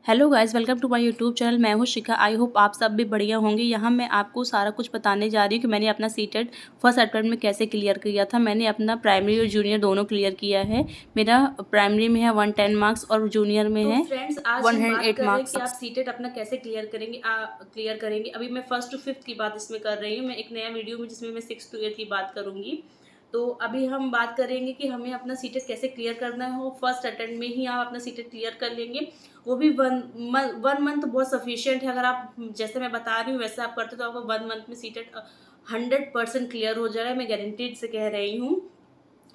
Hello guys, welcome to my YouTube channel. मैं हूँ शिखा। I hope आप सब भी बढ़िया होंगे। यहाँ मैं आपको सारा कुछ बताने जा रही हूँ कि मैंने अपना सीटेट फर्स्ट अटेम्प्ट में कैसे क्लियर किया था। मैंने अपना प्राइमरी और जूनियर दोनों क्लियर किया है। मेरा प्राइमरी में है 110 मार्क्स और जूनियर में है फ्रेंड्स, आज हम बात 108 कर रहे हैं कि आप मार्क्स। सीटेट अपना कैसे क्लियर करेंगे। अभी मैं फर्स्ट टू फिफ्थ की बात इसमें कर रही हूँ। मैं एक नया वीडियो में जिसमें मैं 6 to 8 की बात करूंगी। तो अभी हम बात करेंगे कि हमें अपना सीटेट कैसे क्लियर करना है। वो फर्स्ट अटेम्प्ट में ही आप अपना सीटेट क्लियर कर लेंगे। वो भी वन मंथ बहुत सफिशियंट है। अगर आप जैसे मैं बता रही हूँ वैसे आप करते तो आपको 1 मंथ में सीटेट 100% क्लियर हो जाएगा। मैं गारंटीड से कह रही हूँ।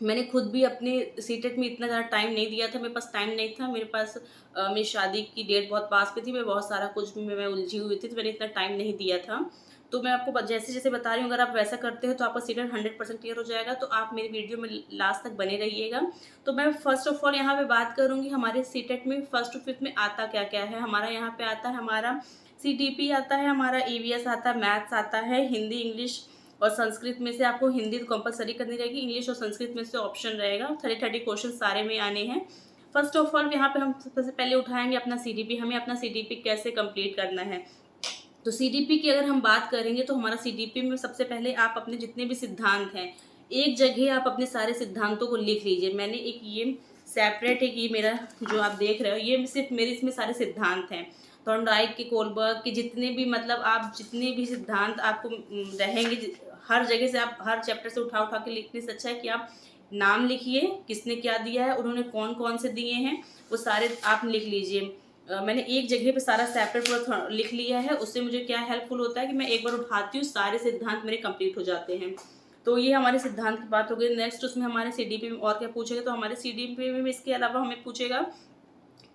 मैंने खुद भी अपने सीटेट में इतना ज़्यादा टाइम नहीं दिया था। मेरे पास टाइम नहीं था। मेरे पास मेरी शादी की डेट बहुत पास पे थी। मैं बहुत सारा कुछ में मैं उलझी हुई थी, तो मैंने इतना टाइम नहीं दिया था। तो मैं आपको जैसे जैसे बता रही हूँ, अगर आप वैसा करते हो तो आपका सीटेट 100% क्लियर हो जाएगा। तो आप मेरी वीडियो में लास्ट तक बने रहिएगा। तो मैं फर्स्ट ऑफ ऑल यहाँ पे बात करूँगी हमारे सीटेट में फर्स्ट टू फिफ्थ में आता क्या क्या है। हमारा यहाँ पे आता है हमारा CTP आता है, हमारा EVS आता है, मैथ्स आता है, हिंदी, इंग्लिश और संस्कृत में से आपको हिंदी तो कंपलसरी करनी रहेगी। इंग्लिश और संस्कृत में से ऑप्शन रहेगा। 30 क्वेश्चन सारे में आने हैं। फर्स्ट ऑफ ऑल यहाँ पे हम सबसे पहले उठाएंगे अपना CTP। हमें अपना CTP कैसे कंप्लीट करना है। तो CTP की अगर हम बात करेंगे तो हमारा CTP में सबसे पहले आप अपने जितने भी सिद्धांत हैं एक जगह आप अपने सारे सिद्धांतों को लिख लीजिए। मैंने एक ये सेपरेट एक ये मेरा जो आप देख रहे हो ये सिर्फ मेरे इसमें सारे सिद्धांत हैं। थॉर्नडाइक के, कोलबर्ग के जितने भी मतलब आप जितने भी सिद्धांत आपको रहेंगे हर जगह से आप हर चैप्टर से उठा उठा के लिखने से अच्छा है कि आप नाम लिखिए किसने क्या दिया है, उन्होंने कौन कौन से दिए हैं, वो सारे आप लिख लीजिए। मैंने एक जगह पे सारा सेपरेट पूरा लिख लिया है। उससे मुझे क्या हेल्पफुल होता है कि मैं एक बार उठाती हूँ सारे सिद्धांत मेरे कंप्लीट हो जाते हैं। तो ये हमारे सिद्धांत की बात हो गई। नेक्स्ट उसमें हमारे CDP में और क्या पूछेगा, तो हमारे CDP में इसके अलावा हमें पूछेगा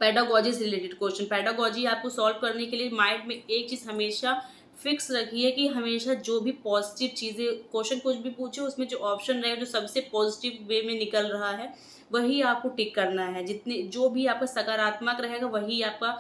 पेडागोजी से रिलेटेड क्वेश्चन। पेडागोजी आपको सॉल्व करने के लिए माइंड में एक चीज़ हमेशा फिक्स रखिए कि हमेशा जो भी पॉजिटिव चीज़ें क्वेश्चन कुछ भी पूछे उसमें जो ऑप्शन रहेगा जो सबसे पॉजिटिव वे में निकल रहा है वही आपको टिक करना है। जितने जो भी आपका सकारात्मक रहेगा वही आपका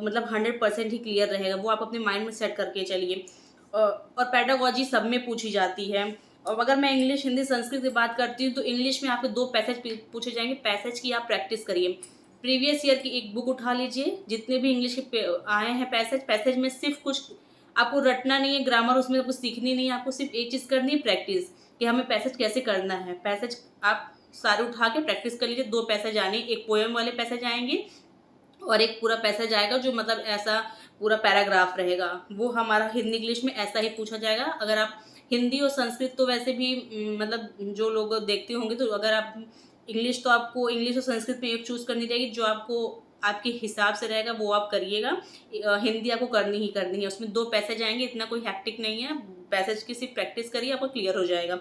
मतलब 100% ही क्लियर रहेगा। वो आप अपने माइंड में सेट करके चलिए। और पेडागोजी सब में पूछी जाती है। और अगर मैं इंग्लिश, हिंदी, संस्कृत की बात करती हूँ तो इंग्लिश में आपको 2 पैसेज पूछे जाएंगे। पैसेज की आप प्रैक्टिस करिए। प्रीवियस ईयर की एक बुक उठा लीजिए। जितने भी इंग्लिश के आए हैं पैसेज में सिर्फ कुछ आपको रटना नहीं है, ग्रामर उसमें कुछ सीखनी नहीं है। आपको सिर्फ एक चीज़ करनी है, प्रैक्टिस, कि हमें पैसेज कैसे करना है। पैसेज आप सारे उठा के प्रैक्टिस कर लीजिए। 2 पैसेज आने, एक पोएम वाले पैसेज आएंगे और एक पूरा पैसेज आएगा जो मतलब ऐसा पूरा पैराग्राफ रहेगा। वो हमारा हिंदी इंग्लिश में ऐसा ही पूछा जाएगा। अगर आप हिंदी और संस्कृत तो वैसे भी मतलब जो लोग देखते होंगे, तो अगर आप इंग्लिश तो आपको इंग्लिश और संस्कृत में एक चूज़ करनी रहेगी। जो आपको आपके हिसाब से रहेगा वो आप करिएगा। हिंदी आपको करनी ही करनी है। उसमें 2 पैसेज आएंगे, इतना कोई हैक्टिक नहीं है। पैसेज की सिर्फ प्रैक्टिस करिए, आपको क्लियर हो जाएगा।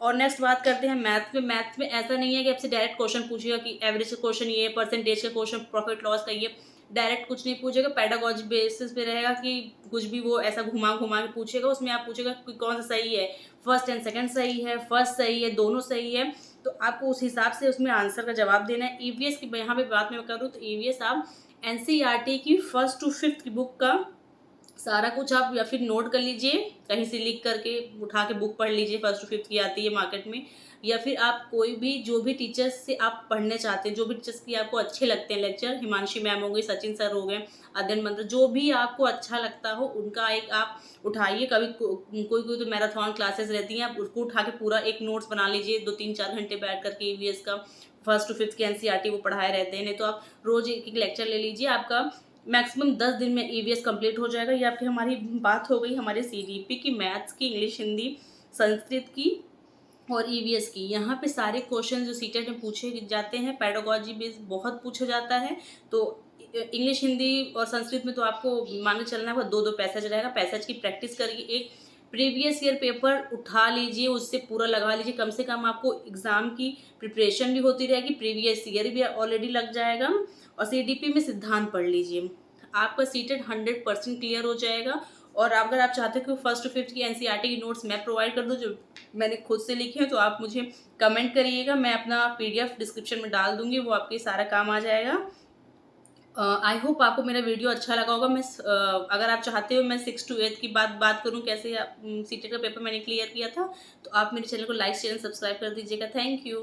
और नेक्स्ट बात करते हैं मैथ्स में। मैथ्स में ऐसा नहीं है कि आपसे डायरेक्ट क्वेश्चन पूछेगा कि एवरेज का क्वेश्चन ये, परसेंटेज का क्वेश्चन, प्रॉफिट लॉस का ये। डायरेक्ट कुछ नहीं पूछेगा। पेडागोजी बेसिस पे रहेगा कि कुछ भी वो ऐसा घुमा घुमा के पूछेगा। उसमें आप पूछेगा कि कौन सा सही है, फर्स्ट एंड सेकंड सही है, फर्स्ट सही है, दोनों सही है। तो आपको उस हिसाब से उसमें आंसर का जवाब देना है। EVS की यहाँ पे बात मैं करूँ तो EVS आप NCERT की फर्स्ट टू फिफ्थ की बुक का सारा कुछ आप या फिर नोट कर लीजिए, कहीं से लिख करके उठा के बुक पढ़ लीजिए। फर्स्ट टू फिफ्थ की आती है मार्केट में। या फिर आप कोई भी जो भी टीचर्स से आप पढ़ने चाहते हैं, जो भी टीचर्स की आपको अच्छे लगते हैं लेक्चर, हिमांशी मैम हो गई, सचिन सर हो गए, अध्ययन मंत्र, जो भी आपको अच्छा लगता हो उनका एक आप उठाइए। कभी कोई कोई तो मैराथन क्लासेस रहती हैं, आप उसको उठा के पूरा एक नोट्स बना लीजिए। 2-3-4 घंटे बैठ करके EVS का फर्स्ट टू फिफ्थ के NCERT वो पढ़ाए रहते हैं। नहीं तो आप रोज एक एक लेक्चर ले लीजिए। आपका मैक्सिमम 10 दिन में EVS कंप्लीट हो जाएगा। ये आपकी हमारी बात हो गई हमारे CDP की, मैथ्स की, इंग्लिश, हिंदी, संस्कृत की और EVS की। यहाँ पे सारे क्वेश्चन जो सीटेट में पूछे जाते हैं। पेडागोजी बेस बहुत पूछा जाता है। तो इंग्लिश, हिंदी और संस्कृत में तो आपको मान के चलना है 2-2 पैसेज रहेगा। पैसेज की प्रैक्टिस करिए। एक प्रीवियस ईयर पेपर उठा लीजिए, उससे पूरा लगा लीजिए। कम से कम आपको एग्जाम की प्रिपरेशन भी होती रहेगी, प्रीवियस ईयर भी ऑलरेडी लग जाएगा। और CDP में सिद्धांत पढ़ लीजिए। आपका सीटेट 100% क्लियर हो जाएगा। और अगर आप चाहते हो कि फर्स्ट टू फिफ्थ की NCERT की नोट्स मैं प्रोवाइड कर दूँ जो मैंने खुद से लिखे हैं, तो आप मुझे कमेंट करिएगा। मैं अपना PDF डिस्क्रिप्शन में डाल दूंगी, वो आपके सारा काम आ जाएगा। आई होप आपको मेरा वीडियो अच्छा लगा होगा। अगर आप चाहते हो मैं 6 to 8 की बात करूं कैसे सीटेट का पेपर मैंने क्लियर किया था, तो आप मेरे चैनल को लाइक, शेयर, सब्सक्राइब कर दीजिएगा। Thank you.